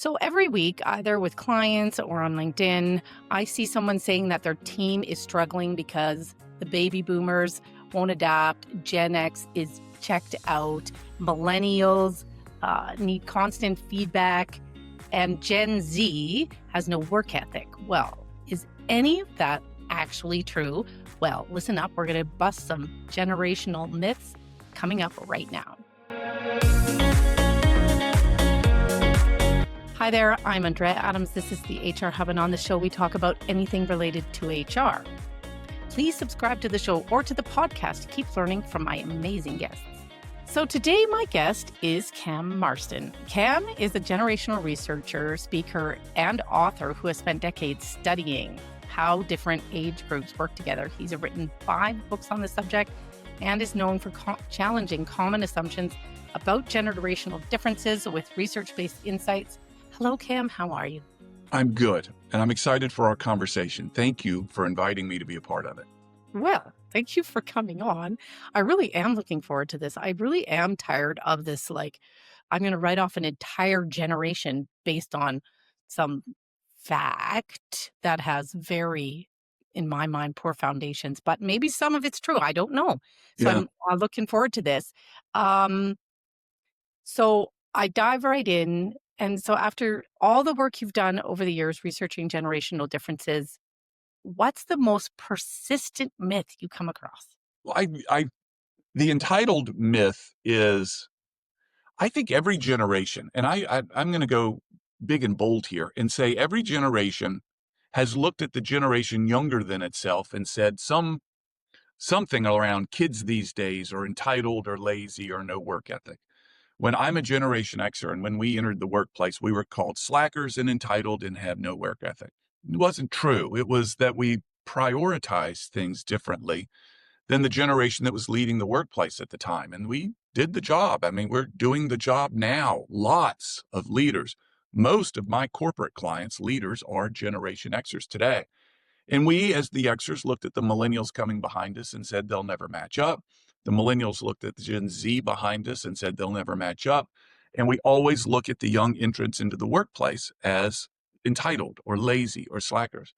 So every week, either with clients or on LinkedIn, I see someone saying that their team is struggling because the baby boomers won't adapt, Gen X is checked out, millennials need constant feedback, and Gen Z has no work ethic. Well, is any of that actually true? Well, listen up. We're going to bust some generational myths coming up right now. Hi there, I'm Andrea Adams. This is the HR Hub, and on the show, we talk about anything related to HR. Please subscribe to the show or to the podcast to keep learning from my amazing guests. So today, my guest is Cam Marston. Cam is a generational researcher, speaker, and author who has spent decades studying how different age groups work together. He's written 5 books on the subject and is known for challenging common assumptions about generational differences with research-based insights. Hello, Cam. How are you? I'm good, and I'm excited for our conversation. Thank you for inviting me to be a part of it. Well, thank you for coming on. I really am looking forward to this. I really am tired of this, I'm going to write off an entire generation based on some fact that has very, in my mind, poor foundations, but maybe some of it's true. I don't know. So I'm looking forward to this. So I dive right in. And so after all the work you've done over the years researching generational differences, what's the most persistent myth you come across? Well, the entitled myth is, I think every generation, and I'm going to go big and bold here and say every generation has looked at the generation younger than itself and said something around kids these days are entitled or lazy or no work ethic. When I'm a Generation Xer and when we entered the workplace, we were called slackers and entitled and had no work ethic. It wasn't true. It was that we prioritized things differently than the generation that was leading the workplace at the time. And we did the job. I mean, we're doing the job now. Lots of leaders. Most of my corporate clients, leaders, are Generation Xers today. And we, as the Xers, looked at the millennials coming behind us and said they'll never match up. The millennials looked at the Gen Z behind us and said they'll never match up. And we always look at the young entrants into the workplace as entitled or lazy or slackers.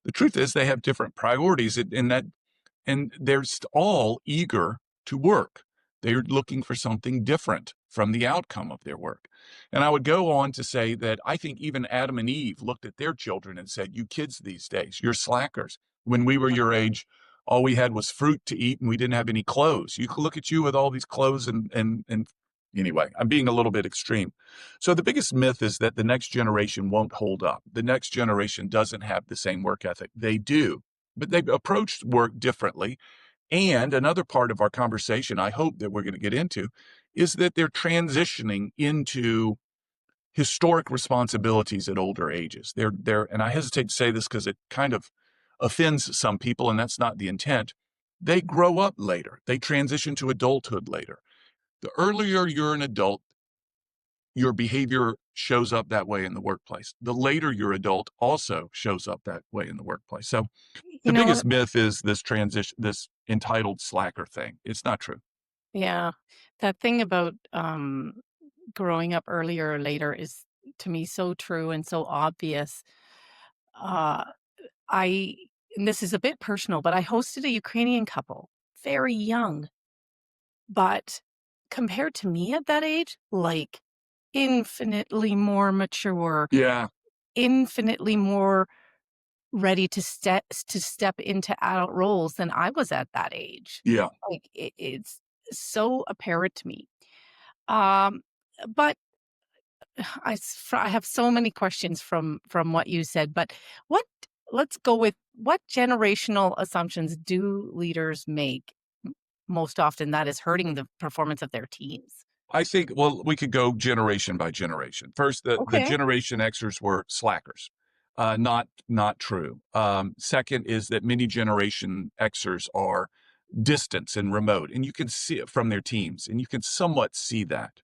The truth is they have different priorities and they're all eager to work. They're looking for something different from the outcome of their work. And I would go on to say that I think even Adam and Eve looked at their children and said, you kids these days, you're slackers. When we were your age, all we had was fruit to eat and we didn't have any clothes. You could look at you with all these clothes and anyway, I'm being a little bit extreme. So the biggest myth is that the next generation won't hold up. The next generation doesn't have the same work ethic. They do, but they've approached work differently. And another part of our conversation, I hope that we're going to get into, is that they're transitioning into historic responsibilities at older ages. They're, and I hesitate to say this because it kind of offends some people, and that's not the intent. They grow up later. They transition to adulthood later. The earlier you're an adult, your behavior shows up that way in the workplace. The later you're adult also shows up that way in the workplace. So the biggest myth is this transition, this entitled slacker thing. It's not true. Yeah. That thing about growing up earlier or later is, to me, so true and so obvious. And this is a bit personal, but I hosted a Ukrainian couple, very young, but compared to me at that age, infinitely more mature, infinitely more ready to step into adult roles than I was at that age. Yeah. It's so apparent to me. But I have so many questions from what you said, but let's go with what generational assumptions do leaders make most often that is hurting the performance of their teams? I think, well, we could go generation by generation. First, the Generation Xers were slackers. Not true. Second is that many Generation Xers are distant and remote, and you can see it from their teams, and you can somewhat see that.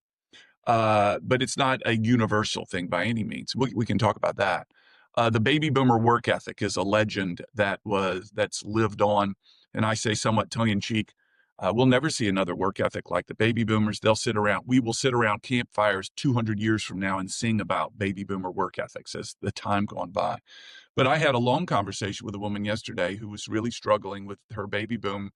But it's not a universal thing by any means. We can talk about that. The baby boomer work ethic is a legend that's lived on, and I say somewhat tongue in cheek, We'll never see another work ethic like the baby boomers. We will sit around campfires 200 years from now and sing about baby boomer work ethics as the time gone by. But I had a long conversation with a woman yesterday who was really struggling with her baby boom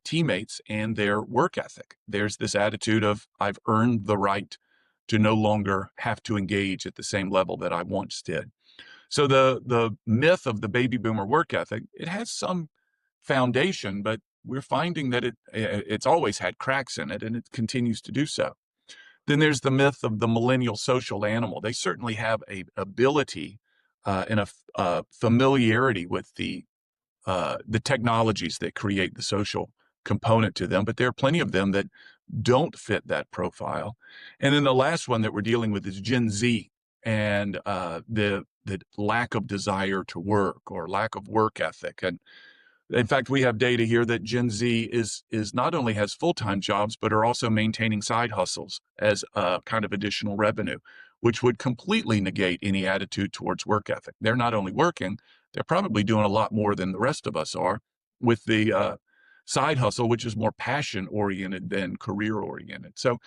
teammates and their work ethic. There's this attitude of, I've earned the right to no longer have to engage at the same level that I once did. So the myth of the baby boomer work ethic, it has some foundation, but we're finding that it's always had cracks in it, and it continues to do so. Then there's the myth of the millennial social animal. They certainly have a ability and a familiarity with the technologies that create the social component to them, but there are plenty of them that don't fit that profile. And then the last one that we're dealing with is Gen Z, and the lack of desire to work or lack of work ethic. And in fact, we have data here that Gen Z is not only has full-time jobs, but are also maintaining side hustles as a kind of additional revenue, which would completely negate any attitude towards work ethic. They're not only working, they're probably doing a lot more than the rest of us are with the side hustle, which is more passion-oriented than career-oriented. So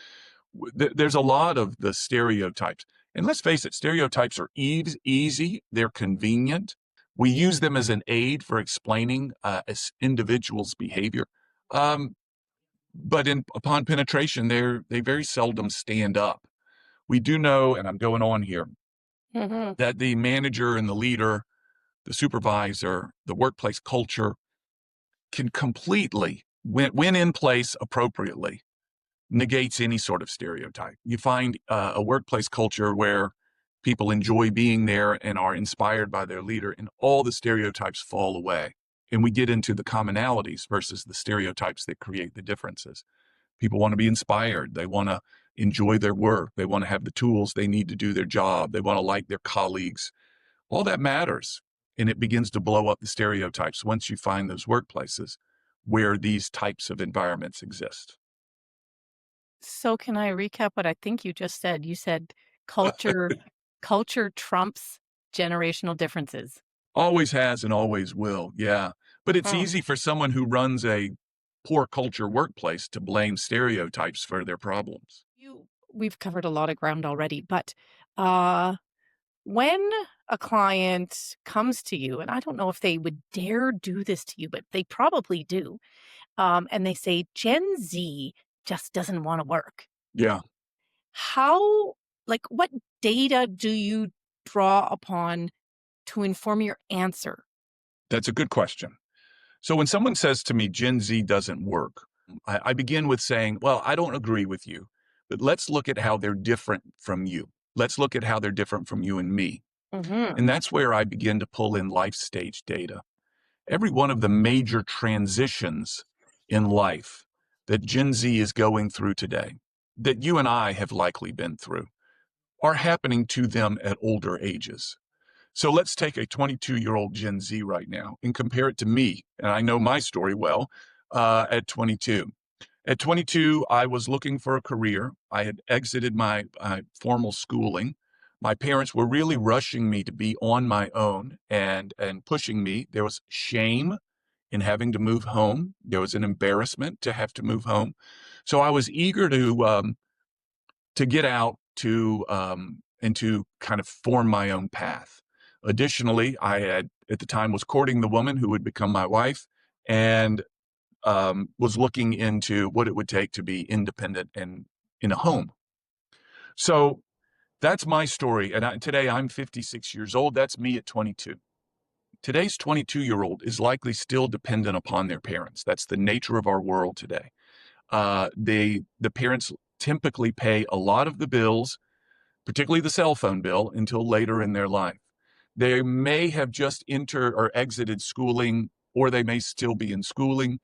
there's a lot of the stereotypes. And let's face it, stereotypes are easy, they're convenient. We use them as an aid for explaining as individuals' behavior. But upon penetration, they very seldom stand up. We do know, and I'm going on here, that the manager and the leader, the supervisor, the workplace culture can completely, when in place appropriately, negates any sort of stereotype. You find a workplace culture where people enjoy being there and are inspired by their leader, and all the stereotypes fall away. And we get into the commonalities versus the stereotypes that create the differences. People want to be inspired. They want to enjoy their work. They want to have the tools they need to do their job. They want to like their colleagues. All that matters. And it begins to blow up the stereotypes once you find those workplaces where these types of environments exist. So can I recap what I think you just said? You said culture trumps generational differences. Always has and always will, yeah. But it's easy for someone who runs a poor culture workplace to blame stereotypes for their problems. We've covered a lot of ground already, but when a client comes to you, and I don't know if they would dare do this to you, but they probably do, and they say Gen Z just doesn't want to work. Yeah. What data do you draw upon to inform your answer? That's a good question. So when someone says to me, Gen Z doesn't work, I begin with saying, well, I don't agree with you, but let's look at how they're different from you. Let's look at how they're different from you and me. And that's where I begin to pull in life stage data. Every one of the major transitions in life that Gen Z is going through today, that you and I have likely been through, are happening to them at older ages. So let's take a 22-year-old Gen Z right now and compare it to me. And I know my story well at 22. At 22, I was looking for a career. I had exited my formal schooling. My parents were really rushing me to be on my own and pushing me. There was shame in having to move home. There was an embarrassment to have to move home. So I was eager to get out and to kind of form my own path. Additionally, I had at the time was courting the woman who would become my wife, and was looking into what it would take to be independent and in a home. So that's my story. And today I'm 56 years old. That's me at 22. Today's 22-year-old is likely still dependent upon their parents. That's the nature of our world today. The parents typically pay a lot of the bills, particularly the cell phone bill, until later in their life. They may have just entered or exited schooling, or they may still be in schooling.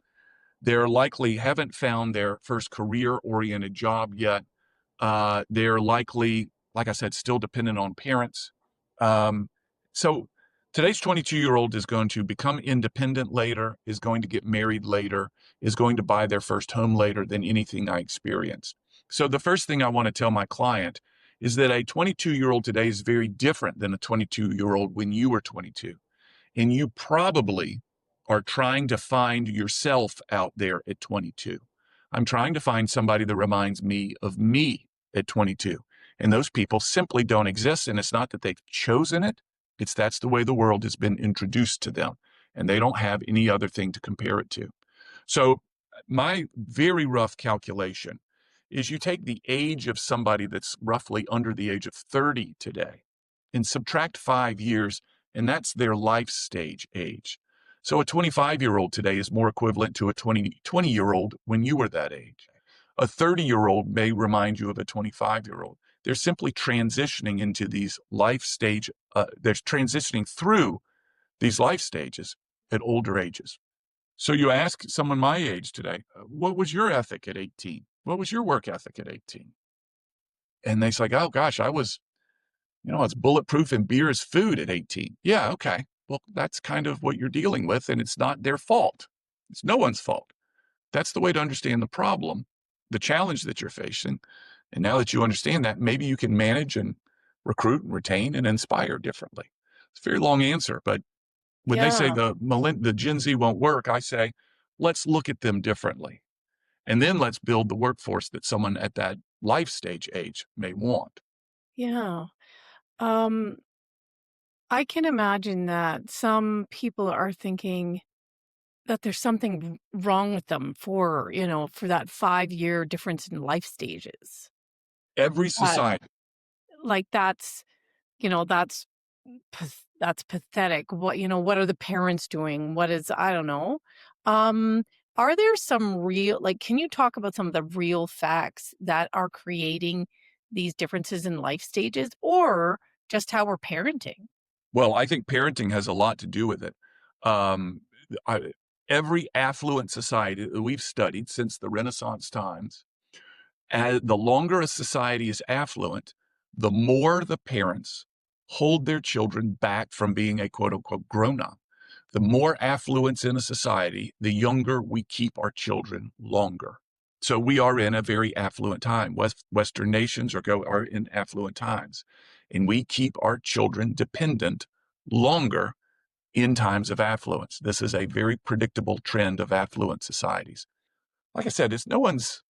They're likely haven't found their first career-oriented job yet. They're likely, like I said, still dependent on parents. So today's 22-year-old is going to become independent later, is going to get married later, is going to buy their first home later than anything I experienced. So the first thing I want to tell my client is that a 22-year-old today is very different than a 22-year-old when you were 22. And you probably are trying to find yourself out there at 22. I'm trying to find somebody that reminds me of me at 22. And those people simply don't exist. And it's not that they've chosen it, it's that's the way the world has been introduced to them. And they don't have any other thing to compare it to. So, my very rough calculation is you take the age of somebody that's roughly under the age of 30 today and subtract 5 years, and that's their life stage age. So a 25-year-old today is more equivalent to a 20-year-old when you were that age. A 30-year-old may remind you of a 25-year-old. They're simply transitioning into these life stage, they're transitioning through these life stages at older ages. So you ask someone my age today, what was your ethic at 18? What was your work ethic at 18? And they say, oh gosh, I was bulletproof and beer is food at 18. Yeah, okay. Well, that's kind of what you're dealing with, and it's not their fault. It's no one's fault. That's the way to understand the problem, the challenge that you're facing. And now that you understand that, maybe you can manage and recruit and retain and inspire differently. It's a very long answer, but when they say Yeah. the Gen Z won't work, I say, let's look at them differently. And then let's build the workforce that someone at that life stage age may want. Yeah. Um, I can imagine that some people are thinking that there's something wrong with them for that 5-year difference in life stages. Every That society. like that's that's pathetic. What are the parents doing? What is I don't know. Um, are there some can you talk about some of the real facts that are creating these differences in life stages or just how we're parenting? Well, I think parenting has a lot to do with it. Um, I, every affluent society that we've studied since the Renaissance times, the longer a society is affluent, the more the parents hold their children back from being a quote unquote grown up. The more affluence in a society, the younger we keep our children longer. So we are in a very affluent time. Western nations are in affluent times, and we keep our children dependent longer in times of affluence. This is a very predictable trend of affluent societies. Like I said, it's no one's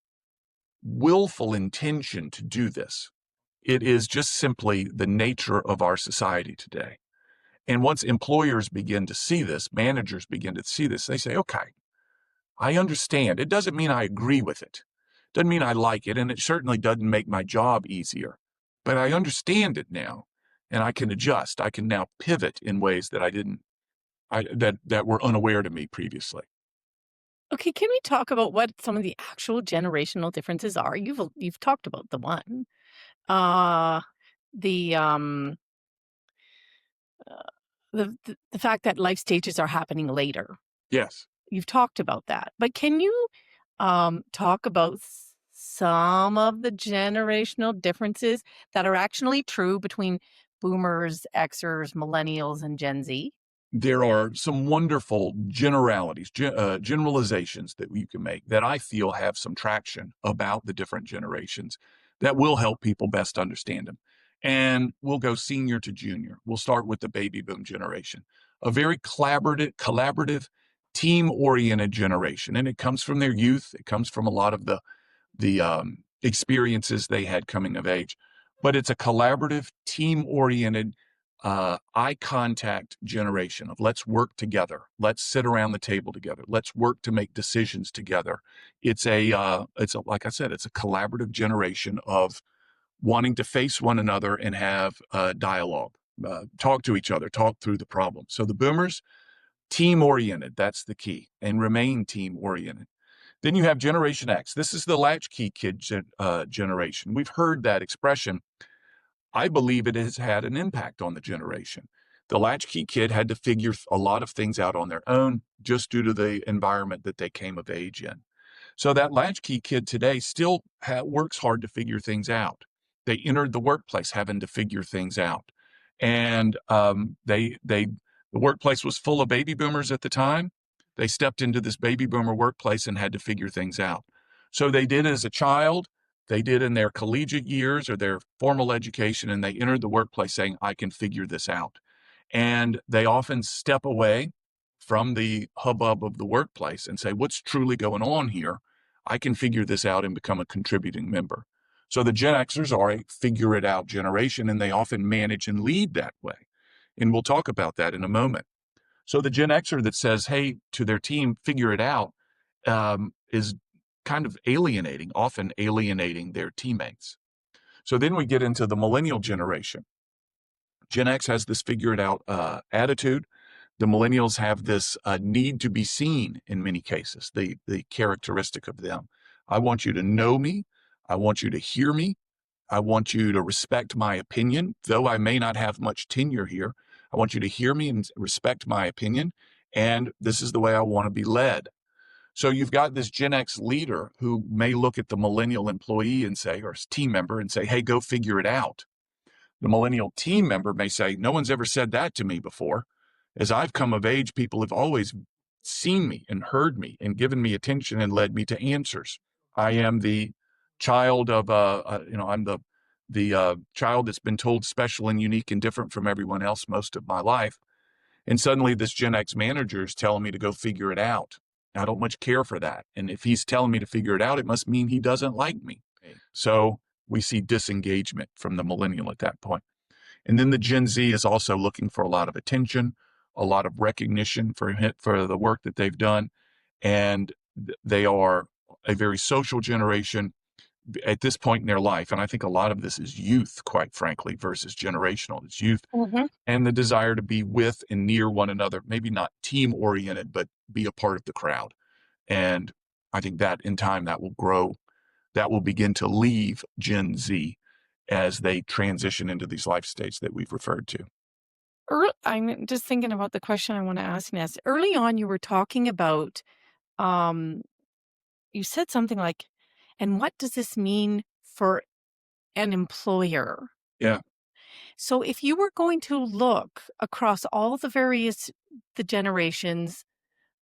willful intention to do this. It is just simply the nature of our society today. And once employers begin to see this, managers begin to see this, they say, okay, I understand. It doesn't mean I agree with it. Doesn't mean I like it. And it certainly doesn't make my job easier. But I understand it now. And I can adjust. I can now pivot in ways that that were unaware to me previously. Okay, can we talk about what some of the actual generational differences are? You've talked about the one. Uh the uh, the fact that life stages are happening later. Yes. You've talked about that. But can you talk about some of the generational differences that are actually true between boomers, Xers, millennials, and Gen Z? There are some wonderful generalizations that you can make that I feel have some traction about the different generations that will help people best understand them. And we'll go senior to junior. We'll start with the baby boom generation, a very collaborative, team-oriented generation. And it comes from their youth. It comes from a lot of the experiences they had coming of age. But it's a collaborative, team-oriented, eye contact generation of let's work together, let's sit around the table together, let's work to make decisions together. It's a like I said, it's a collaborative generation of wanting to face one another and have dialogue, talk to each other, talk through the problem. So the boomers, team oriented, that's the key, and remain team oriented. Then you have Generation X. This is the latchkey kid generation. We've heard that expression. I believe it has had an impact on the generation. The latchkey kid had to figure a lot of things out on their own just due to the environment that they came of age in. So that latchkey kid today still works hard to figure things out. They entered the workplace having to figure things out, and the workplace was full of baby boomers at the time. They stepped into this baby boomer workplace and had to figure things out. So they did as a child, they did in their collegiate years or their formal education, and they entered the workplace saying, I can figure this out. And they often step away from the hubbub of the workplace and say, what's truly going on here? I can figure this out and become a contributing member. So the Gen Xers are a figure it out generation, and they often manage and lead that way. And we'll talk about that in a moment. So the Gen Xer that says, hey, to their team, figure it out, is kind of often alienating their teammates. So then we get into the millennial generation. Gen X has this figure it out attitude. The millennials have this need to be seen in many cases, the characteristic of them. I want you to know me. I want you to hear me. I want you to respect my opinion, though I may not have much tenure here. I want you to hear me and respect my opinion. And this is the way I want to be led. So you've got this Gen X leader who may look at the millennial employee and say, or team member and say, hey, go figure it out. The millennial team member may say, no one's ever said that to me before. As I've come of age, people have always seen me and heard me and given me attention and led me to answers. I am the child of, I'm the child that's been told special and unique and different from everyone else most of my life. And suddenly this Gen X manager is telling me to go figure it out. I don't much care for that. And if he's telling me to figure it out, it must mean he doesn't like me. So we see disengagement from the millennial at that point. And then the Gen Z is also looking for a lot of attention, a lot of recognition for the work that they've done. And they are a very social generation at this point in their life. And I think a lot of this is youth, quite frankly, versus generational. It's youth and the desire to be with and near one another, maybe not team oriented, but be a part of the crowd. And I think that in time that will grow, that will begin to leave Gen Z as they transition into these life states that we've referred to. I'm just thinking about the question I want to ask Ness. Early on, you were talking about, you said something like, and what does this mean for an employer? Yeah. So if you were going to look across all the generations,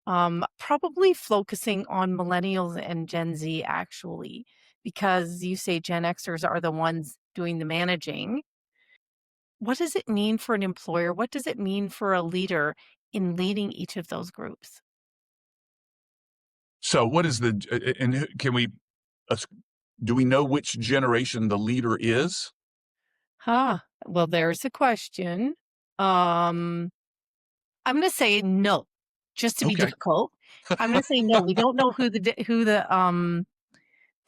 probably focusing on millennials and Gen Z actually, because you say Gen Xers are the ones doing the managing. What does it mean for an employer? What does it mean for a leader in leading each of those groups? So what is and do we know which generation the leader is? Well, there's a question. I'm going to say no, just to be difficult. I'm going to say no. We don't know who the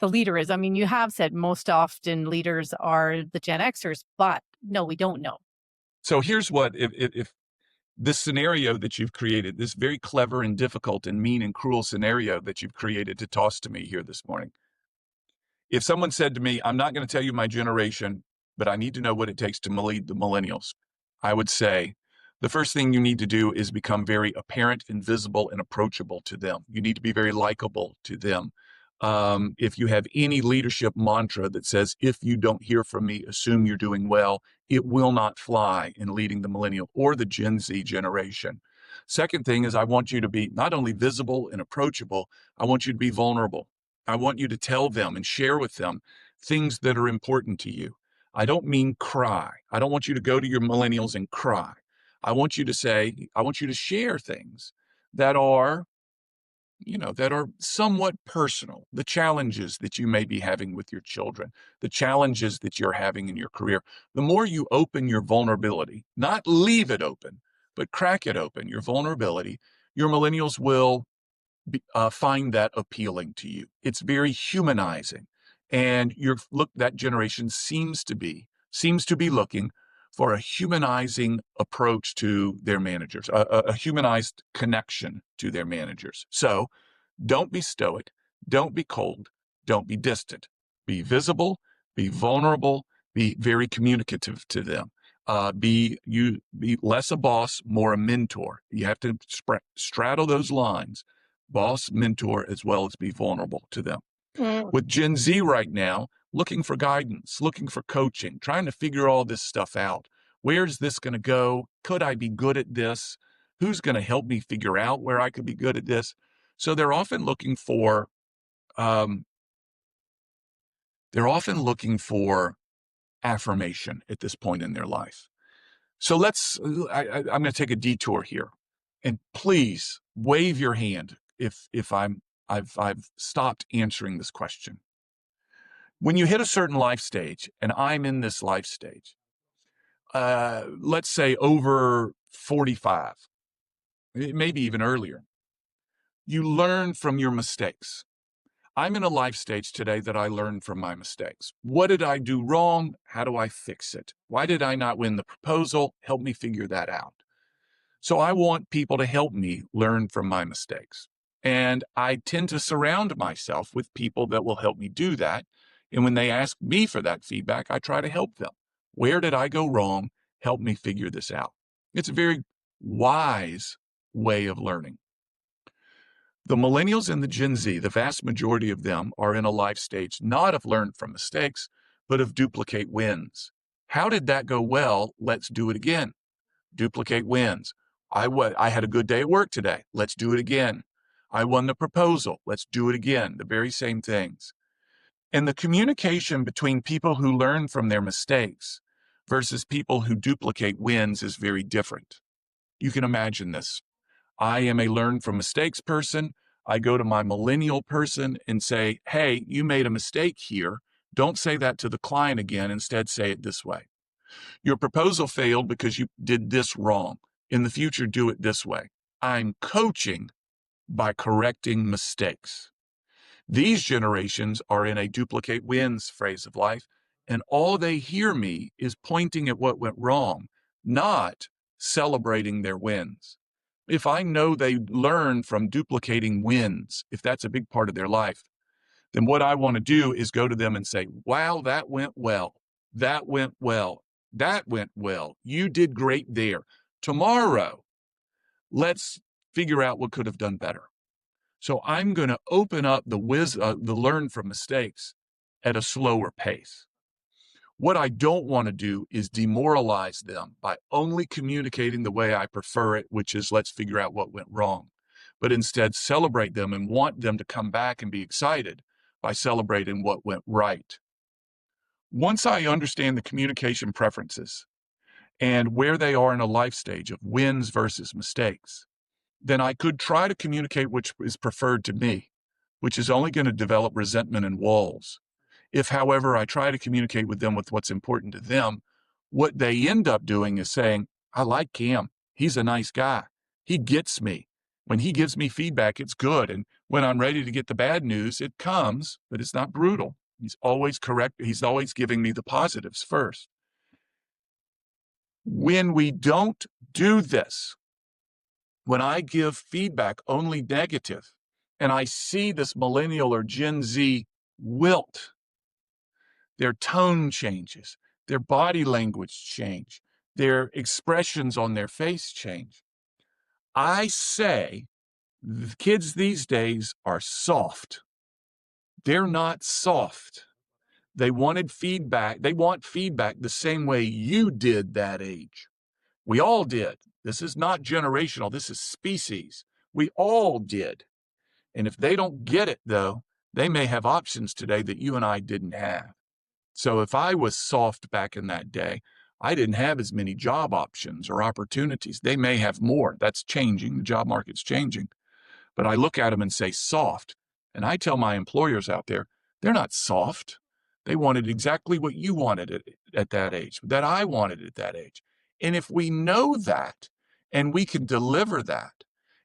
leader is. I mean, you have said most often leaders are the Gen Xers, but no, we don't know. So here's what, if this scenario that you've created, this very clever and difficult and mean and cruel scenario that you've created to toss to me here this morning. If someone said to me, I'm not going to tell you my generation, but I need to know what it takes to lead the millennials, I would say, the first thing you need to do is become very apparent and visible and approachable to them. You need to be very likable to them. If you have any leadership mantra that says, if you don't hear from me, assume you're doing well, it will not fly in leading the millennial or the Gen Z generation. Second thing is I want you to be not only visible and approachable, I want you to be vulnerable. I want you to tell them and share with them things that are important to you. I don't mean cry. I don't want you to go to your millennials and cry. I want you to share things that are somewhat personal, the challenges that you may be having with your children, the challenges that you're having in your career. The more you open your vulnerability, not leave it open, but crack it open, your vulnerability, your millennials will find that appealing to you. It's very humanizing. And that generation seems to be looking for a humanizing approach to their managers, a humanized connection to their managers. So don't be stoic, don't be cold, don't be distant. Be visible, be vulnerable, be very communicative to them. Be less a boss, more a mentor. You have to straddle those lines, boss, mentor, as well as be vulnerable to them. With Gen Z right now, looking for guidance, looking for coaching, trying to figure all this stuff out. Where's this going to go? Could I be good at this? Who's going to help me figure out where I could be good at this? So they're often looking for affirmation at this point in their life. So I'm going to take a detour here and please wave your hand if I've stopped answering this question. When you hit a certain life stage, and I'm in this life stage, let's say over 45, maybe even earlier, you learn from your mistakes. I'm in a life stage today that I learned from my mistakes. What did I do wrong? How do I fix it? Why did I not win the proposal? Help me figure that out. So I want people to help me learn from my mistakes. And I tend to surround myself with people that will help me do that. And when they ask me for that feedback, I try to help them. Where did I go wrong? Help me figure this out. It's a very wise way of learning. The millennials and the Gen Z, the vast majority of them are in a life stage not of learn from mistakes, but of duplicate wins. How did that go well? Let's do it again. Duplicate wins. I had a good day at work today. Let's do it again. I won the proposal. Let's do it again. The very same things. And the communication between people who learn from their mistakes versus people who duplicate wins is very different. You can imagine this. I am a learn from mistakes person. I go to my millennial person and say, hey, you made a mistake here. Don't say that to the client again. Instead, say it this way. Your proposal failed because you did this wrong. In the future, do it this way. I'm coaching by correcting mistakes. These generations are in a duplicate wins phase of life, and all they hear me is pointing at what went wrong, not celebrating their wins. If I know they learn from duplicating wins, if that's a big part of their life, then what I want to do is go to them and say, wow, that went well. That went well. That went well. You did great there. Tomorrow, let's figure out what could have done better. So I'm going to open up the learn from mistakes at a slower pace. What I don't want to do is demoralize them by only communicating the way I prefer it, which is let's figure out what went wrong, but instead celebrate them and want them to come back and be excited by celebrating what went right. Once I understand the communication preferences and where they are in a life stage of wins versus mistakes, then I could try to communicate which is preferred to me, which is only going to develop resentment and walls. If, however, I try to communicate with them with what's important to them, what they end up doing is saying, I like Cam. He's a nice guy. He gets me. When he gives me feedback, it's good. And when I'm ready to get the bad news, it comes, but it's not brutal. He's always correct. He's always giving me the positives first. When we don't do this, when I give feedback only negative, and I see this millennial or Gen Z wilt, their tone changes, their body language change, their expressions on their face change. I say the kids these days are soft. They're not soft. They wanted feedback. They want feedback the same way you did that age. We all did. This is not generational. This is species. We all did. And if they don't get it, though, they may have options today that you and I didn't have. So if I was soft back in that day, I didn't have as many job options or opportunities. They may have more. That's changing. The job market's changing. But I look at them and say soft. And I tell my employers out there, they're not soft. They wanted exactly what you wanted at that age, that I wanted at that age. And if we know that and we can deliver that,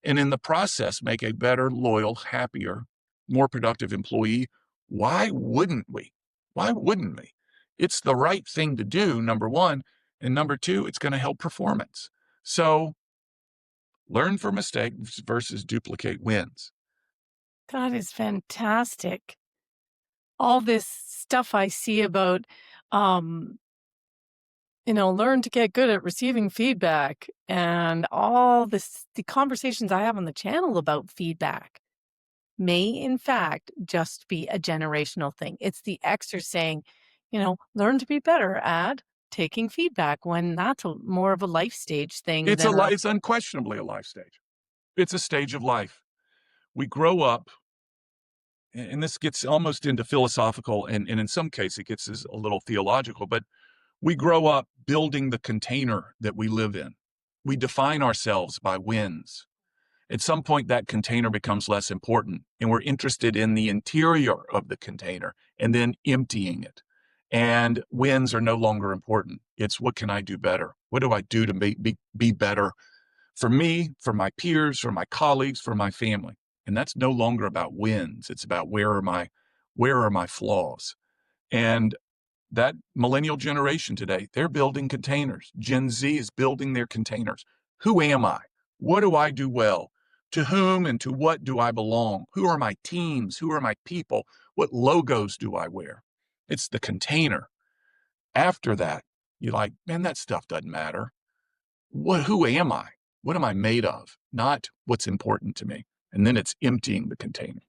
and in the process make a better, loyal, happier, more productive employee, why wouldn't we? Why wouldn't we? It's the right thing to do, number one. And number two, it's going to help performance. So learn from mistakes versus duplicate wins. That is fantastic. All this stuff I see about, learn to get good at receiving feedback, and all the conversations I have on the channel about feedback may in fact just be a generational thing. It's the Xers saying, learn to be better at taking feedback, when that's more of a life stage thing. It's unquestionably a life stage. It's a stage of life. We grow up, and this gets almost into philosophical, and in some cases it gets a little theological, but we grow up building the container that we live in. We define ourselves by wins. At some point, that container becomes less important, and we're interested in the interior of the container and then emptying it. And wins are no longer important. It's what can I do better? What do I do to be better for me, for my peers, for my colleagues, for my family? And that's no longer about wins. It's about where are my flaws? And that millennial generation today, they're building containers. Gen Z is building their containers. Who am I? What do I do well? To whom and to what do I belong? Who are my teams? Who are my people? What logos do I wear? It's the container. After that, you're like, man, that stuff doesn't matter. Who am I? What am I made of? Not what's important to me. And then it's emptying the container.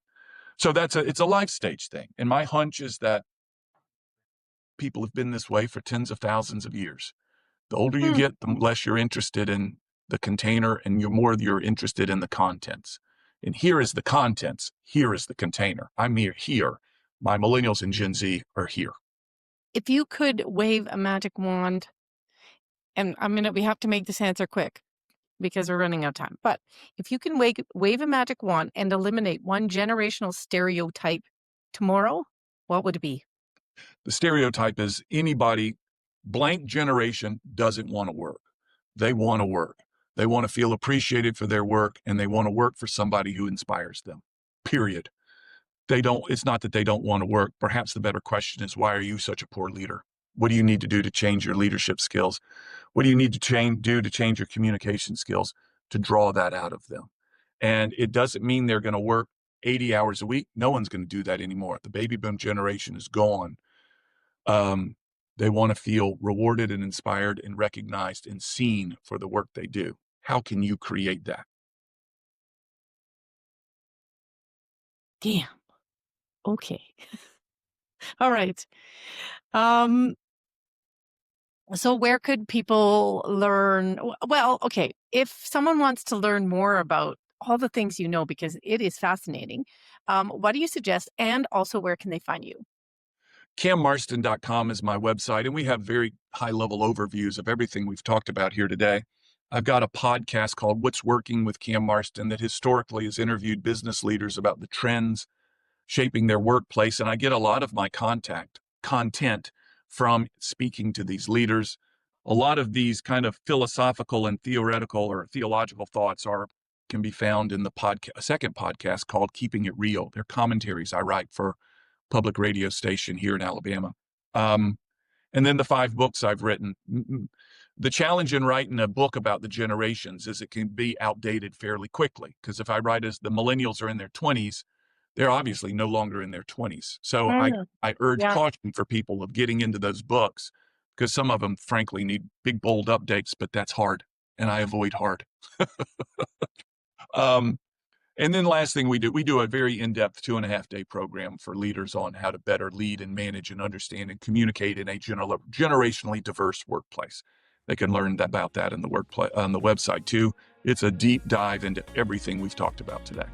So it's a life stage thing. And my hunch is that people have been this way for tens of thousands of years. The older you get, the less you're interested in the container and more you're interested in the contents. And here is the contents. Here is the container. I'm here. My millennials and Gen Z are here. If you could wave a magic wand, and we have to make this answer quick because we're running out of time. But if you can wave a magic wand and eliminate one generational stereotype tomorrow, what would it be? The stereotype is anybody, blank generation doesn't want to work. They want to work. They want to feel appreciated for their work, and they want to work for somebody who inspires them, period. It's not that they don't want to work. Perhaps the better question is, why are you such a poor leader? What do you need to do to change your leadership skills? What do you need to do to change your communication skills to draw that out of them? And it doesn't mean they're going to work 80 hours a week. No one's going to do that anymore. The baby boom generation is gone. They want to feel rewarded and inspired and recognized and seen for the work they do. How can you create that? Damn. Okay. All right. So where could people learn? Well, okay. If someone wants to learn more about all the things you know, because it is fascinating, what do you suggest? And also, where can they find you? CamMarston.com is my website, and we have very high-level overviews of everything we've talked about here today. I've got a podcast called What's Working with Cam Marston that historically has interviewed business leaders about the trends shaping their workplace, and I get a lot of my content from speaking to these leaders. A lot of these kind of philosophical and theoretical or theological thoughts can be found in a second podcast called Keeping It Real. They're commentaries I write for public radio station here in Alabama. And then the 5 books I've written. The challenge in writing a book about the generations is it can be outdated fairly quickly, because if I write as the millennials are in their 20s, they're obviously no longer in their 20s. So I urge caution for people of getting into those books, because some of them, frankly, need big, bold updates, but that's hard, and I avoid hard. And then last thing we do a very in-depth 2.5-day program for leaders on how to better lead and manage and understand and communicate in a generationally diverse workplace. They can learn about that in the workplace on the website too. It's a deep dive into everything we've talked about today.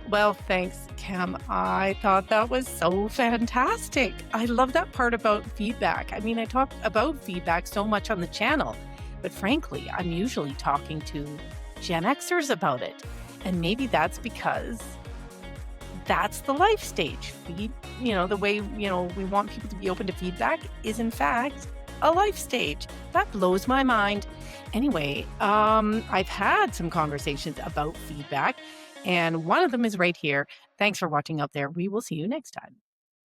Well, thanks, Cam. I thought that was so fantastic. I love that part about feedback. I talk about feedback so much on the channel, but frankly, I'm usually talking to Gen Xers about it. And maybe that's because that's the life stage. The way, we want people to be open to feedback is in fact a life stage. That blows my mind. Anyway, I've had some conversations about feedback, and one of them is right here. Thanks for watching out there. We will see you next time.